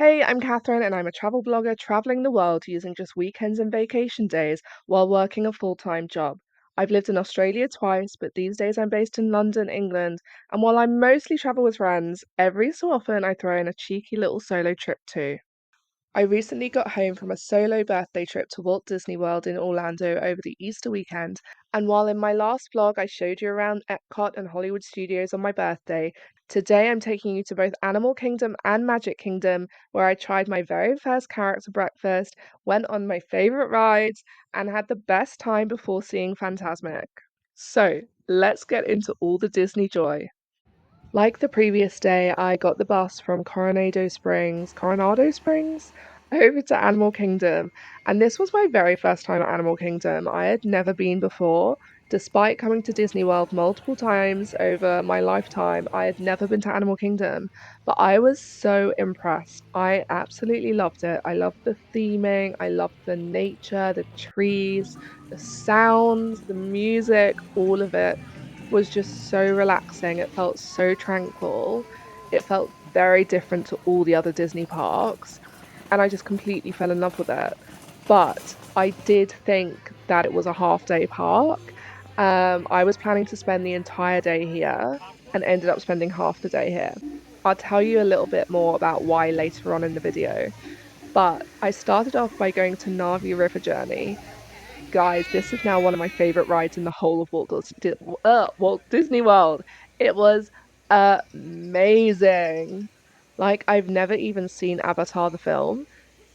Hey, I'm Catherine, and I'm a travel blogger traveling the world using just weekends and vacation days while working a full-time job. I've lived in Australia twice, but these days I'm based in London, England, and while I mostly travel with friends, every so often I throw in a cheeky little solo trip too. I recently got home from a solo birthday trip to Walt Disney World in Orlando over the Easter weekend, and while in my last vlog I showed you around Epcot and Hollywood Studios on my birthday, today I'm taking you to both Animal Kingdom and Magic Kingdom, where I tried my very first character breakfast, went on my favorite rides, and had the best time before seeing Fantasmic. So, let's get into all the Disney joy. Like the previous day, I got the bus from Coronado Springs, over to Animal Kingdom. And this was my very first time at Animal Kingdom. I had never been before. Despite coming to Disney World multiple times over my lifetime, I had never been to Animal Kingdom. But I was so impressed. I absolutely loved it. I loved the theming, I loved the nature, the trees, the sounds, the music, all of it was just so relaxing. It felt so tranquil. It felt very different to all the other Disney parks, and I just completely fell in love with it. But I did think that it was a half day park. I was planning to spend the entire day here and ended up spending half the day here. I'll tell you a little bit more about why later on in the video. But I started off by going to Navi River Journey. Guys, this is now one of my favorite rides in the whole of Walt Disney World. It was amazing. Like, I've never even seen Avatar the film,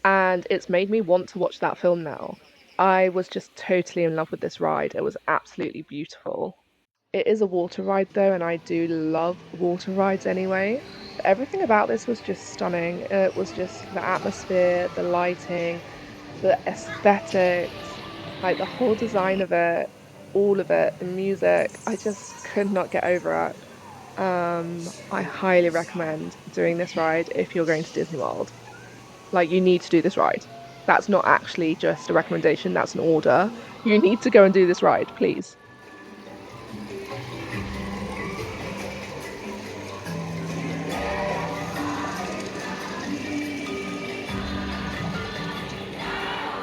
and it's made me want to watch that film now. I was just totally in love with this ride. It was absolutely beautiful. It is a water ride though, and I do love water rides anyway. But everything about this was just stunning. It was just the atmosphere, the lighting, the aesthetics, like the whole design of it, all of it, the music. I just could not get over it. I highly recommend doing this ride if you're going to Disney World. Like, you need to do this ride. That's not actually just a recommendation, that's an order. You need to go and do this ride, please.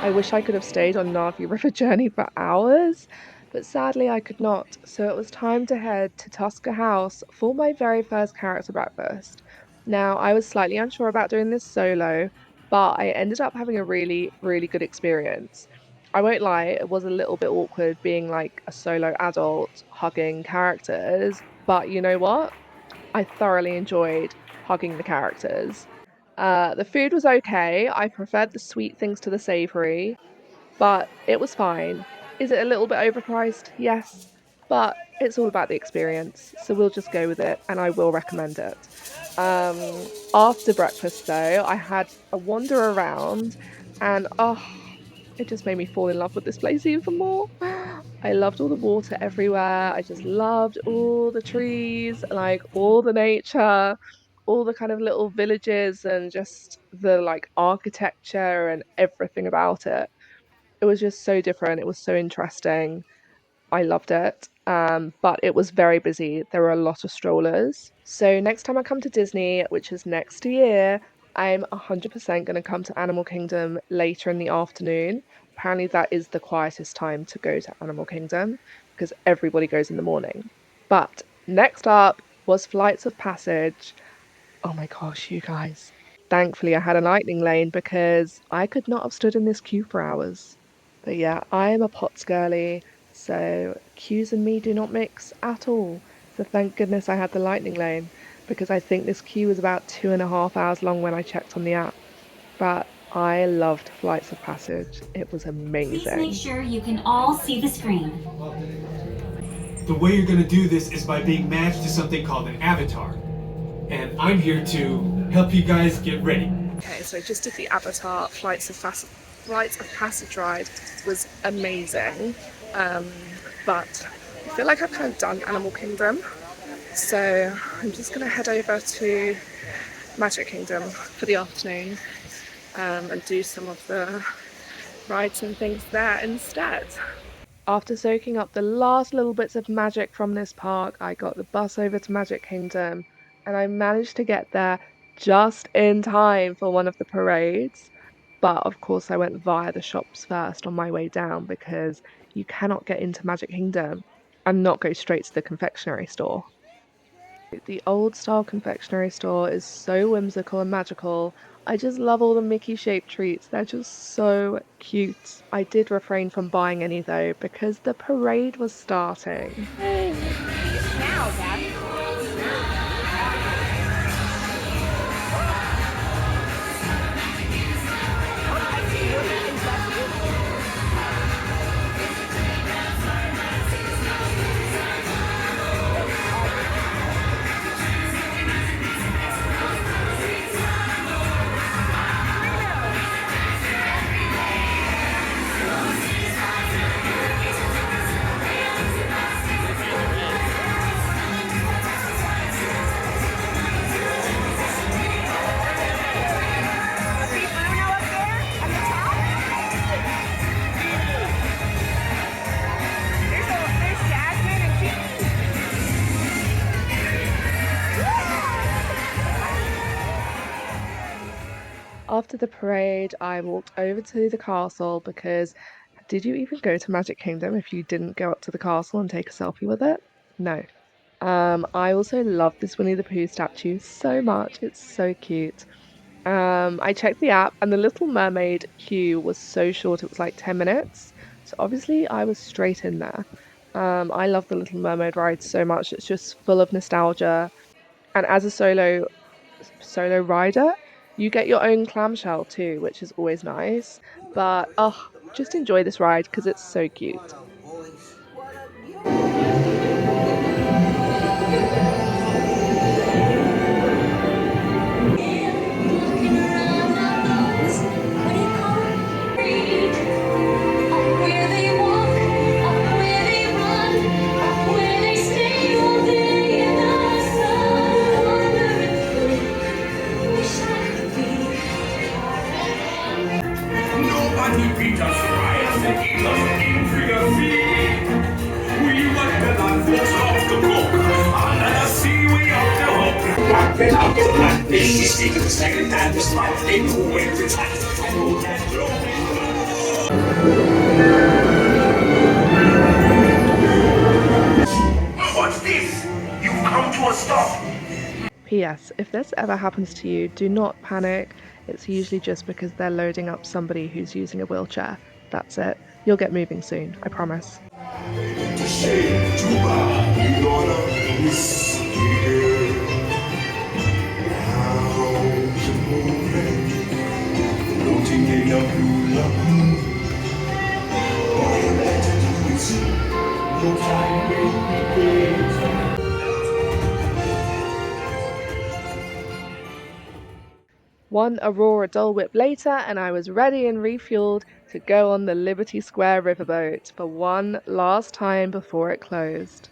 I wish I could have stayed on Navi River Journey for hours, but sadly I could not. So it was time to head to Tusker House for my very first character breakfast. Now, I was slightly unsure about doing this solo, but I ended up having a really, really good experience. I won't lie, it was a little bit awkward being like a solo adult hugging characters, but you know what? I thoroughly enjoyed hugging the characters. The food was okay. I preferred the sweet things to the savory, but it was fine. Is it a little bit overpriced? Yes, but it's all about the experience, so we'll just go with it, and I will recommend it. After breakfast, though, I had a wander around, and oh, it just made me fall in love with this place even more. I loved all the water everywhere. I just loved all the trees, like all the nature, all the kind of little villages, and just the like architecture and everything about it. It was just so different. It was so interesting. I loved it. But it was very busy. There were a lot of strollers. So next time I come to Disney, which is next year, I'm 100% going to come to Animal Kingdom later in the afternoon. Apparently, that is the quietest time to go to Animal Kingdom because everybody goes in the morning. But next up was Flights of Passage. Oh my gosh, you guys. Thankfully, I had a lightning lane because I could not have stood in this queue for hours. But yeah, I am a Potts girly, so queues and me do not mix at all. So thank goodness I had the lightning lane because I think this queue was about 2.5 hours long when I checked on the app. But I loved Flights of Passage. It was Please make amazing. sure you can all see the screen. The way you're going to do this is by being matched to something called an avatar. And I'm here to help you guys get ready. Okay, so just did the Avatar Flights of Passage ride was amazing. Um, but I feel like I've kind of done Animal Kingdom, so I'm just gonna head over to Magic Kingdom for the afternoon and do some of the rides and things there instead. After soaking up the last little bits of magic from this park, I got the bus over to Magic Kingdom and I managed to get there just in time for one of the parades. But of course, I went via the shops first on my way down because you cannot get into Magic Kingdom and not go straight to the confectionery store. The old style confectionery store is so whimsical and magical. I just love all the Mickey shaped treats. They're just so cute. I did refrain from buying any though because the parade was starting. Now, Gabby. After the parade, I walked over to the castle because did you even go to Magic Kingdom if you didn't go up to the castle and take a selfie with it? No. I also love this Winnie the Pooh statue so much. It's so cute. I checked the app and the Little Mermaid queue was so short, it was like 10 minutes. So obviously I was straight in there. I love the Little Mermaid ride so much. It's just full of nostalgia. And as a solo rider, you get your own clamshell too, which is always nice. But oh, just enjoy this ride because it's so cute. Nobody beat us right and eat us into the sea. We were the land folks off the book. Under the sea, we off the hook. Rapping out the black fish, she speak of the second time, the smile, they move every time. What's this? You've come to a stop. P.S. If this ever happens to you, do not panic. It's usually just because they're loading up somebody who's using a wheelchair. That's it. You'll get moving soon, I promise. One Aurora Dole Whip later, and I was ready and refueled to go on the Liberty Square riverboat for one last time before it closed.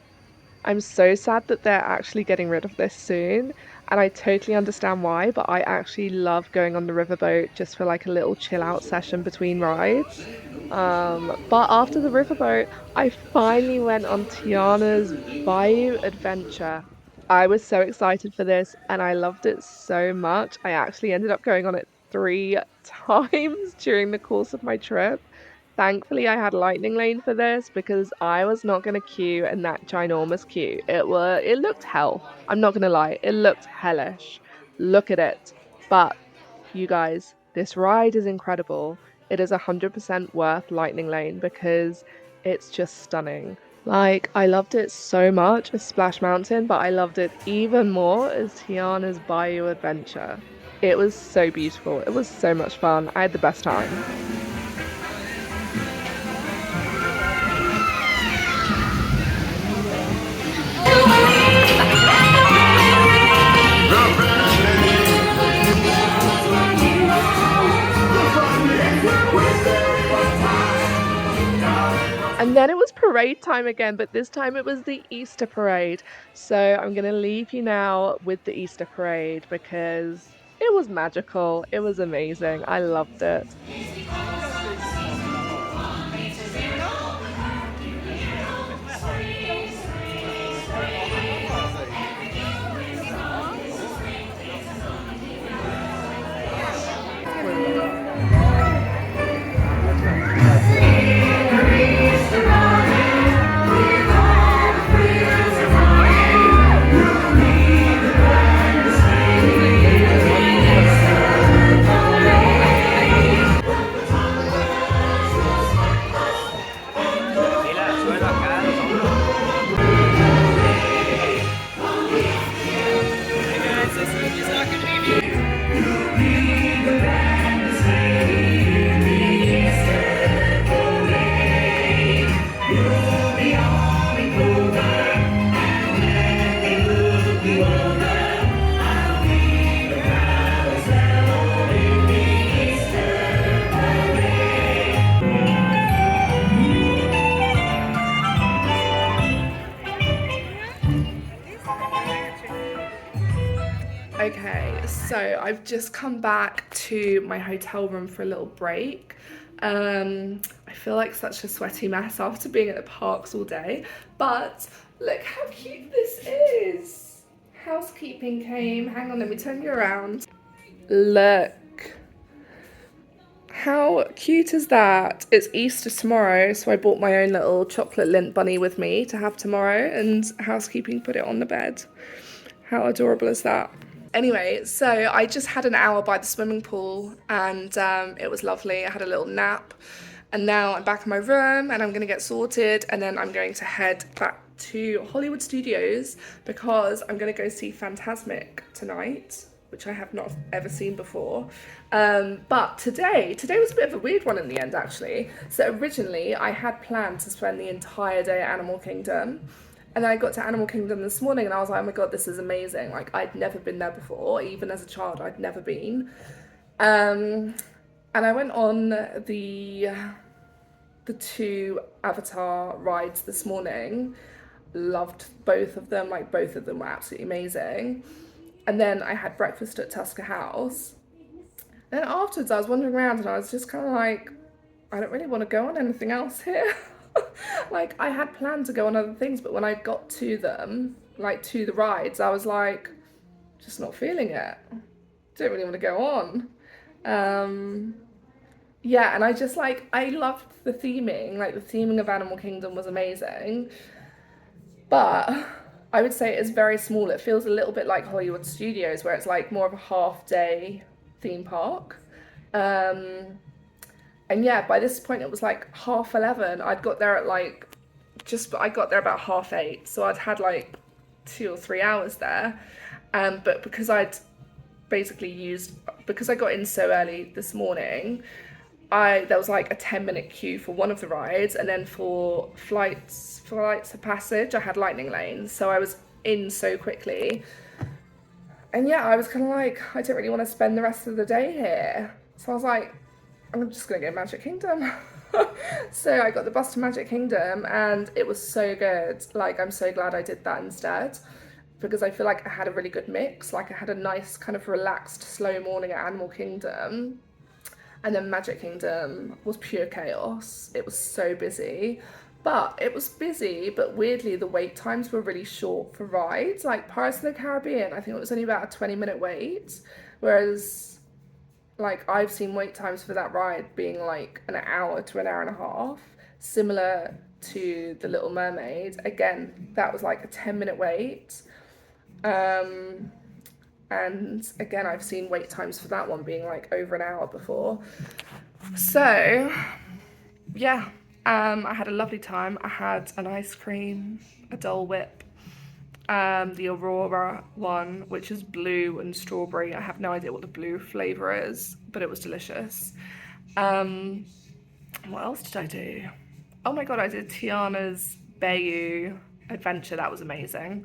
I'm so sad that they're actually getting rid of this soon, and I totally understand why, but I actually love going on the riverboat just for like a little chill out session between rides. But after the riverboat, I finally went on Tiana's Bayou Adventure. I was so excited for this and I loved it so much. I actually ended up going on it 3 times during the course of my trip. Thankfully, I had Lightning Lane for this because I was not going to queue in that ginormous queue. It looked hell. I'm not going to lie. It looked hellish. Look at it. But you guys, this ride is incredible. It is 100% worth Lightning Lane because it's just stunning. Like, I loved it so much as Splash Mountain, but I loved it even more as Tiana's Bayou Adventure. It was so beautiful. It was so much fun. I had the best time. And then it was parade time again, but this time it was the Easter parade. So I'm going to leave you now with the Easter parade because it was magical. It was amazing. I loved it. I've just come back to my hotel room for a little break. I feel like such a sweaty mess after being at the parks all day, but look how cute this is. Housekeeping came. Hang on, let me turn you around. Look. How cute is that? It's Easter tomorrow, so I bought my own little chocolate lint bunny with me to have tomorrow, and housekeeping put it on the bed. How adorable is that? Anyway, so I just had an hour by the swimming pool, and it was lovely. I had a little nap, and now I'm back in my room, and I'm going to get sorted, and then I'm going to head back to Hollywood Studios because I'm going to go see Fantasmic tonight, which I have not ever seen before. But today was a bit of a weird one in the end, actually. So originally I had planned to spend the entire day at Animal Kingdom, and then I got to Animal Kingdom this morning and I was like, oh my god, this is amazing. Like, I'd never been there before. Even as a child, I'd never been. And I went on the 2 Avatar rides this morning. Loved both of them. Like, both of them were absolutely amazing. And then I had breakfast at Tusker House. Then afterwards I was wandering around and I was just kind of like, I don't really want to go on anything else here. Like, I had planned to go on other things, but when I got to them, like to the rides, I was like, just not feeling it. Don't really want to go on. Yeah, and I just like, I loved the theming. Like, the theming of Animal Kingdom was amazing. But I would say it's very small. It feels a little bit like Hollywood Studios, where it's like more of a half-day theme park. And yeah, by this point it was like 11:30. I'd got there at like, I got there about 8:30, so I'd had like 2 or 3 hours there. But because I got in so early this morning, there was like a 10-minute queue for one of the rides, and then for flights of passage, I had lightning lanes, so I was in so quickly. And yeah, I was kind of like, I don't really want to spend the rest of the day here. So I was like, I'm just gonna go to Magic Kingdom. So I got the bus to Magic Kingdom and it was so good. Like, I'm so glad I did that instead, because I feel like I had a really good mix. Like, I had a nice kind of relaxed, slow morning at Animal Kingdom, and then Magic Kingdom was pure chaos. It was so busy. But it was busy, but weirdly the wait times were really short for rides. Like Pirates of the Caribbean, I think it was only about a 20-minute wait, whereas like I've seen wait times for that ride being like an hour to an hour and a half. Similar to The Little Mermaid. Again, that was like a 10-minute wait. And again, I've seen wait times for that one being like over an hour before. So yeah. I had a lovely time. I had an ice cream, a Dole Whip, the Aurora one, which is blue and strawberry. I have no idea what the blue flavour is, but it was delicious. What else did I do? Oh my god, I did Tiana's Bayou adventure. That was amazing.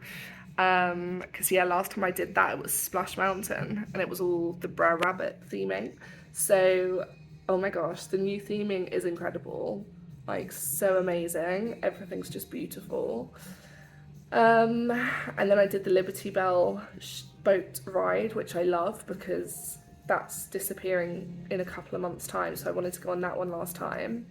Because yeah, last time I did that, it was Splash Mountain, and it was all the Brer Rabbit theming. So, oh my gosh, the new theming is incredible. Like, so amazing. Everything's just beautiful. And then I did the Liberty Bell boat ride, which I love because that's disappearing in a couple of months' time, so I wanted to go on that one last time.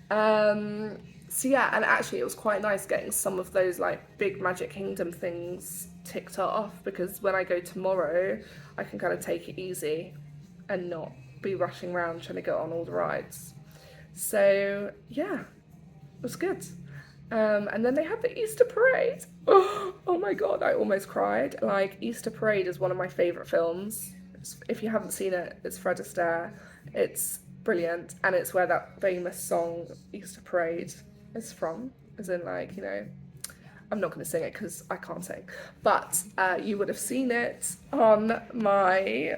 So yeah, and actually it was quite nice getting some of those like big Magic Kingdom things ticked off, because when I go tomorrow I can kind of take it easy and not be rushing around trying to get on all the rides. So yeah, it was good. And then they had the Easter Parade. Oh my god, I almost cried. Like, Easter Parade is one of my favourite films. If you haven't seen it, it's Fred Astaire. It's brilliant, and it's where that famous song Easter Parade is from. As in, like, you know, I'm not going to sing it because I can't sing, but you would have seen it on my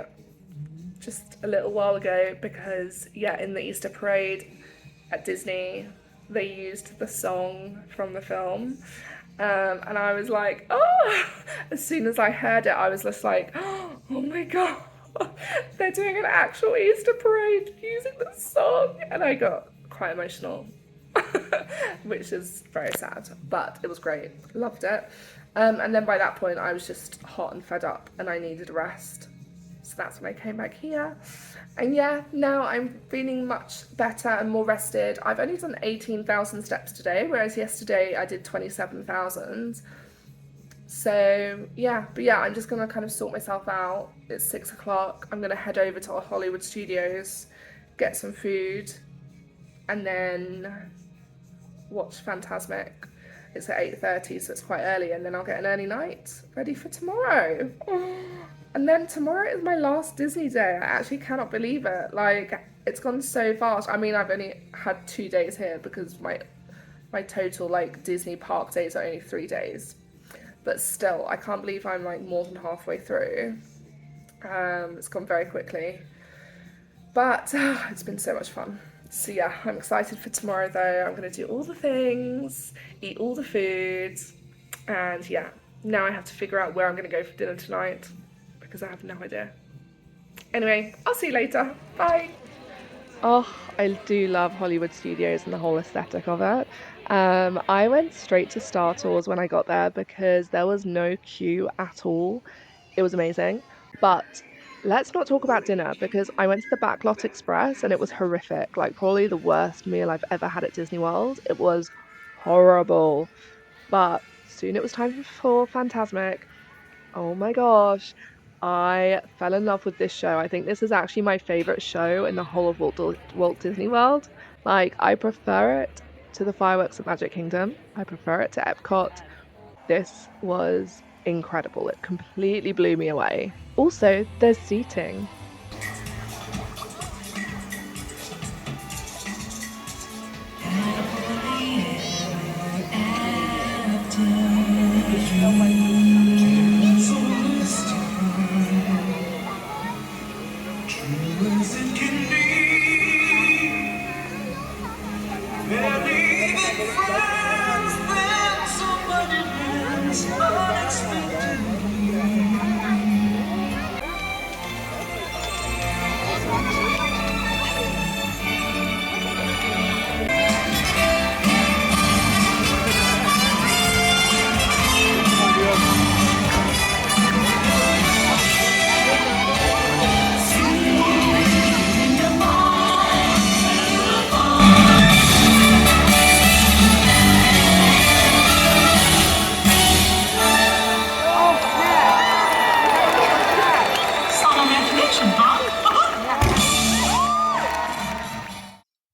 just a little while ago, because yeah, in the Easter Parade at Disney they used the song from the film, and I was like, oh, as soon as I heard it I was just like, oh my god, they're doing an actual Easter Parade using the song, and I got quite emotional. Which is very sad, but it was great, loved it. And then by that point I was just hot and fed up and I needed a rest, So that's when I came back here. And yeah, now I'm feeling much better and more rested. I've only done 18,000 steps today, whereas yesterday I did 27,000. So yeah, but yeah, I'm just gonna kind of sort myself out. It's 6 o'clock. I'm gonna head over to Hollywood Studios, get some food, and then watch Fantasmic. It's at 8:30, so it's quite early, and then I'll get an early night ready for tomorrow. And then tomorrow is my last Disney day. I actually cannot believe it. Like, it's gone so fast. I mean, I've only had 2 days here because my total like Disney park days are only 3 days. But still, I can't believe I'm like more than halfway through. It's gone very quickly. But it's been so much fun. So yeah, I'm excited for tomorrow though. I'm gonna do all the things, eat all the food, and yeah, now I have to figure out where I'm gonna go for dinner tonight because I have no idea. Anyway, I'll see you later. Bye. Oh, I do love Hollywood Studios and the whole aesthetic of it. I went straight to Star Tours when I got there because there was no queue at all. It was amazing. But let's not talk about dinner because I went to the Backlot Express and it was horrific. Like, probably the worst meal I've ever had at Disney World. It was horrible. But soon it was time for Fantasmic. Oh my gosh. I fell in love with this show. I think this is actually my favorite show in the whole of Walt Disney World. Like, I prefer it to the fireworks at Magic Kingdom. I prefer it to Epcot. This was incredible. It completely blew me away. Also, there's seating.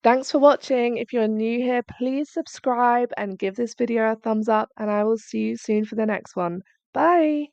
Thanks for watching. If you're new here, please subscribe and give this video a thumbs up, and I will see you soon for the next one. Bye!